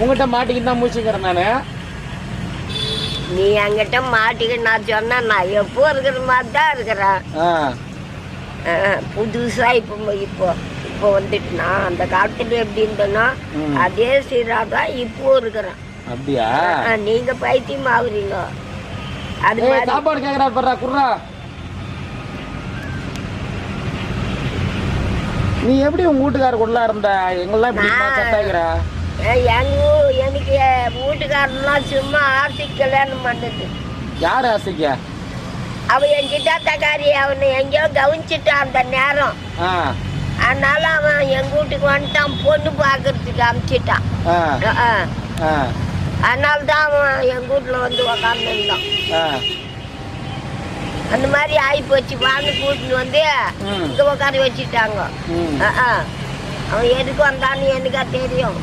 உங்ககிட்ட மாட்டிக்கிட்டு தான் மூச்சுக்கிறேன் நானு. நீ என்கிட்ட மாட்டிக்க நான் சொன்னா நான் எப்போ இருக்கிற மாதிரி தான் இருக்கிறேன். புதுசா இப்போ இப்போ வந்துட்டுனா அந்த காலத்துல எப்படி இருந்தோன்னா அதே சீராதான் இப்போ இருக்கிறேன். அப்படியா? நீங்க பைத்தியம் ஆகுறீங்க. அது மாதிரி சாப்பாடு கேக்குறா பர்றா குர்ரா. நீ எப்படி உங்க வீட்டுக்கார கூட இருந்த எங்கெல்லாம் இப்படி செட் ஆகிற? எனக்கு வீட்டுக்காரன்லாம் சும்மா ஆசை கல்யாணம் பண்ணது. யாரு ஆசைக்கா? அவன் என் சித்தாத்தக்காரி அவனை எங்கேயோ கவனிச்சுட்டான் அந்த நேரம். அதனால அவன் எங்க வீட்டுக்கு வந்துட்டான், பொண்ணு பாக்குறதுக்கு அனுப்பிச்சிட்டான். அதனால தான் அவன் எங்க வீட்டுல வந்து உக்காந்து இருந்தான். அந்த மாதிரி ஆகி போச்சு. வாங்க கூட்டின்னு வந்து இங்க உட்கார வச்சுட்டாங்க. அவன் எதுக்கு வந்தான்னு எனக்கா தெரியும்.